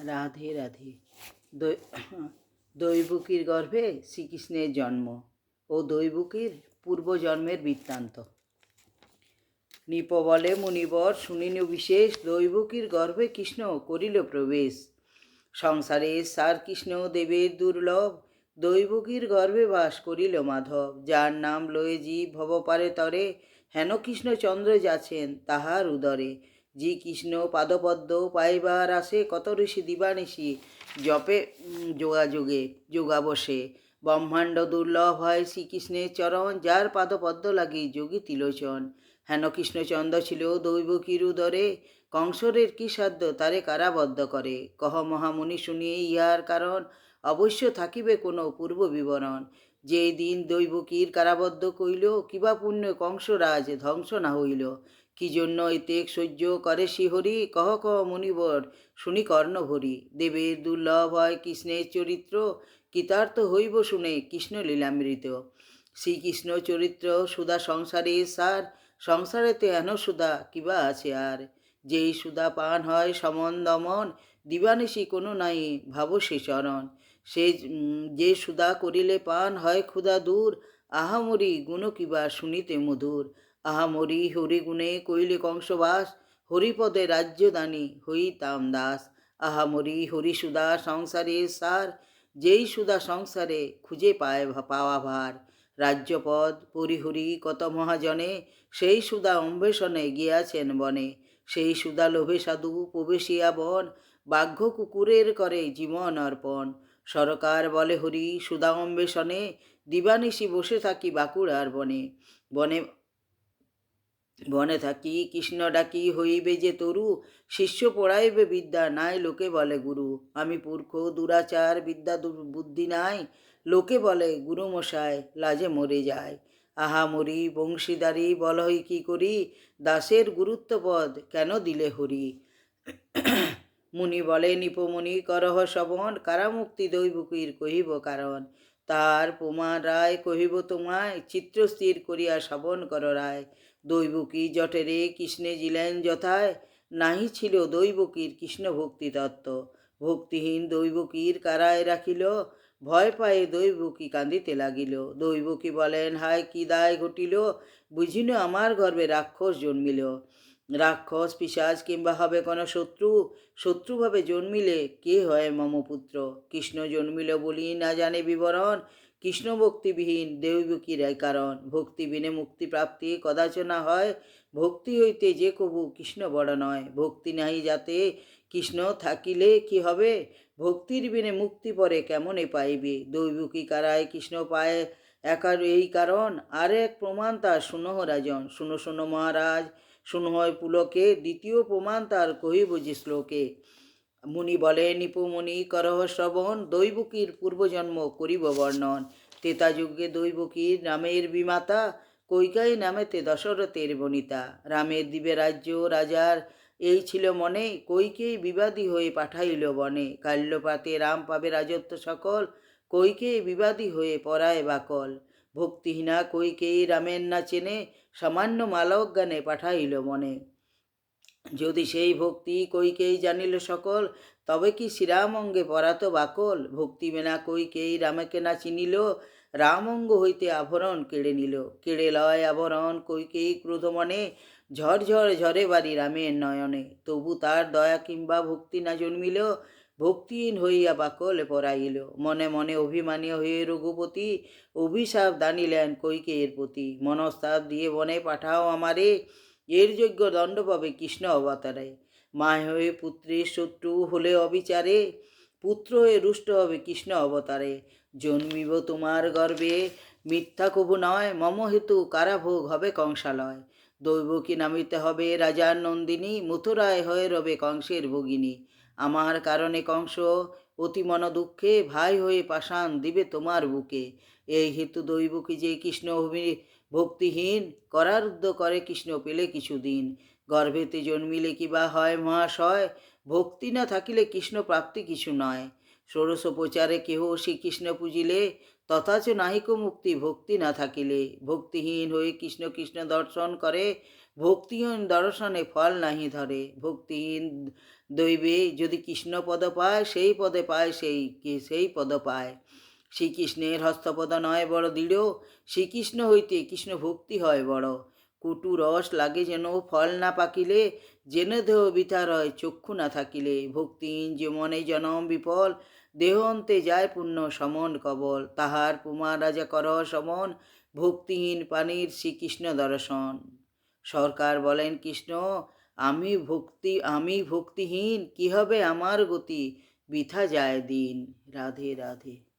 রাধে রাধে। দৈবকীর গর্ভে শ্রীকৃষ্ণের জন্ম ও দৈবকীর পূর্বজন্মের বৃত্তান্ত। নৃপ বলে মুনিবর শুনিনু বিশেষ, দৈবকীর গর্ভে কৃষ্ণ করিল প্রবেশ। সংসারে সার কৃষ্ণ দেবের দুর্লভ, দৈবকীর গর্ভে বাস করিল মাধব। যার নাম লয়ে জীব ভবপারে তরে, হেন কৃষ্ণ চন্দ্র যাচ্ছেন তাহার উদরে। যে কৃষ্ণ পাদপদ্ম পাইবার আসে, কত ঋষি দিবানিশি জপে যোগাযোগে যোগাবসে। ব্রহ্মাণ্ড দুর্লভ হয় শ্রীকৃষ্ণের চরণ, যার পাদপদ্ম লাগি যোগী তিলোচন। হেন কৃষ্ণচন্দ্র ছিল দৈবকীর উদরে, কংসরের কি সাধ্য তারে কারাবদ্ধ করে। কহ মহামুনি শুনিয়ে ইহার কারণ, অবশ্য থাকিবে কোনো পূর্ব বিবরণ। যে দিন দৈবকীর কারাবদ্ধ কইল, কিবা পুণ্য কংসরাজ ধ্বংস না হইল। কি জন্য এতেক সহ্য করে শ্রীহরি, কহ কহ মুনিবর শুনি কর্ণ ভরি। দেবের দুর্লভ হয় কৃষ্ণের চরিত্র, কৃতার্থ হইব শুনে কৃষ্ণ লীলামৃত। শ্রীকৃষ্ণ চরিত্র সুধা সংসারে সার, সংসারেতে হেন সুধা কিবা আছে আর। যেই সুধা পান হয় সমন দমন, দিবানিশি কোনো নাই ভাব সে চরণ। সে যে সুধা করিলে পান হয় ক্ষুধা দূর, আহামরি গুণ কিবা শুনিতে মধুর। আহামরি হরিগুণে কইলে কংসবাস, হরিপদে রাজ্যদানী হইতাম দাস। আহামরি হরিসুধা সংসারের সার, যেই সুধা সংসারে খুঁজে পায় পাওয়া ভার। রাজ্যপদ পরিহরি কত মহাজনে, সেই সুধা অন্বেষণে গিয়াছেন বনে। সেই সুধা লোভে সাধু প্রবেশিয়া বন, বাঘ্য কুকুরের করে জীবন অর্পণ। সরকার বলে হরি সুধা অন্বেষণে, দিবানিশি বসে থাকি বাঁকুড়ার বনে। বনে বনে থাকি কৃষ্ণ ডাকি হইবে যে তরু, শিষ্য পড়াইবে বিদ্যা নাই লোকে বলে গুরু। আমি পুরখ দুরাচার বিদ্যা বুদ্ধি নাই, লোকে বলে গুরুমশাই লাজে মরে যায়। আহা মরি বংশীদারি বলই কি করি, দাসের গুরুত্বপদ কেন দিলে হরি। মুনি বলে নিপমণি করহ শ্রবণ, কারামুক্তি দৈবকীর কহিব কারণ। তার প্রমাণ রায় কহিব তোমায়, চিত্রস্থির করিয়া শ্রবণ কর রায়। দৈবকী জঠেরে কৃষ্ণে জিলেন যথায়, নাহি ছিল দৈবকীর কৃষ্ণ ভক্তি তত্ত্ব। ভক্তিহীন দৈবকীর কারায় রাখিল, ভয় পায়ে দৈবকী কাঁদিতে লাগিল। দৈবকী বলেন হায় কি দায় ঘটিল, বুঝিন আমার গর্ভে রাক্ষস জন্মিল। রাক্ষস পিশাচ কিংবা হবে কোনো শত্রু, শত্রুভাবে জন্মিলে কে হয় মম পুত্র। কৃষ্ণ জন্মিল বলি না জানে বিবরণ, কৃষ্ণ ভক্তিবিহীন দৈবকীর কারণ। ভক্তি বিনে মুক্তি প্রাপ্তি কদাচ না হয়, ভক্তি হইতে যে কবু কৃষ্ণ বড় নয়। ভক্তি নাহি যাতে কৃষ্ণ থাকিলে কি হবে, ভক্তির বিনে মুক্তি পরে কেমনে পাইবে। দৈবকী কারায় কৃষ্ণ পায় একার এই কারণ, আর এক প্রমাণ তার শুনহ রাজন। শুনো শুনো মহারাজ শুনো হয় পুলকে, দ্বিতীয় প্রমাণ তার কহিব যে শ্লোকে। মুনি বলে নিপুমণি করহ শ্রবণ, দৈবকীর পূর্বজন্ম করিব বর্ণন। তেতা যুগে দৈবকীর রামের বিমাতা, কৈকেয়ী নামেতে দশরথের বনিতা। রামের দিবে রাজ্য রাজার এই ছিল মনে, কৈকেয়ী বিবাদী হয়ে পাঠাইল বনে। কাল্যপাতে রাম পাবে রাজত্ব সকল, কৈকেয়ী বিবাদী হয়ে পড়ায় বাকল। ভক্তিহীনা কৈকেয়ী রামের না চেনে, সামান্য মালজ্ঞানে পাঠাইল মনে। যদি সেই ভক্তি কৈকেয়ী জানিল সকল, তবে কি শ্রীরাম অঙ্গে পরাত বাকল। ভক্তি বিনা কৈকেয়ী রামকে না চিনিল, রাম অঙ্গ হইতে আভরণ কেড়ে নিল। কেড়ে লয় আভরণ কৈকেয়ী ক্রোধ মনে, ঝরঝর ঝরে বাড়ি রামের নয়নে। তবু তার দয়া কিংবা ভক্তি না জন্মিল, ভক্তিহীন হইয়া বাকলে পড়াইল। মনে মনে অভিমানী হয়ে রঘুপতি, অভিশাপ দানিলেন কৈকেয়ীর প্রতি। মনস্তাপ দিয়ে বনে পাঠাও আমারে, এর যোগ্য দণ্ড পাবে কৃষ্ণ অবতারে। মায় হয়ে পুত্রের শত্রু হলে অবিচারে, পুত্র হয়ে রুষ্ট হবে কৃষ্ণ অবতারে। জন্মিব তোমার গর্ভে মিথ্যা কভু নয়, মম হেতু কারাভোগ হবে কংসালয়। দৈবকী নামিতে হবে রাজার নন্দিনী, মথুরায় হয়ে রবে কংসের ভগিনী। আমার কারণে কংস অতি মন দুঃখে, ভাই হয়ে পাষাণ দিবে তোমার বুকে। এই হেতু দৈবকী যে কৃষ্ণ ভক্তিহীন, করারুদ্ধ করে কৃষ্ণ পেলে কিছুদিন। গর্ভেতে জন্মিলে কিবা হয় মহাশয়, ভক্তি না থাকিলে কৃষ্ণ প্রাপ্তি কিছু নয়। ষোড়শ প্রচারে কেহ শ্রীকৃষ্ণ পুজিলে, তথাচ নাহিক মুক্তি ভক্তি না থাকিলে। ভক্তিহীন হয়ে কৃষ্ণ কৃষ্ণ দর্শন করে, ভক্তিহীন দর্শনে ফল নাহি ধরে। ভক্তিহীন দৈবে যদি কৃষ্ণ পদ পায় সেই পদে পায় সেই পদ পায়। শ্রীকৃষ্ণের হস্তপদ নয় বড় দৃঢ়, শ্রীকৃষ্ণ হইতে কৃষ্ণ ভক্তি হয় বড়। কটু রস লাগে যেন ফল না পাকিলে, জেনে দেহ বৃথা রয় চক্ষু না থাকিলে। ভক্তিহীন যে মনে জনম বিফল, দেহ অন্তে যায় পুণ্য সমন কবল। তাহার পুমা রাজা কর সমন, ভক্তিহীন পানির শ্রীকৃষ্ণ দর্শন। সরকার বলেন কৃষ্ণ আমি ভক্তিহীন, কি হবে আমার গতি, বৃথা যায় দিন। রাধে রাধে।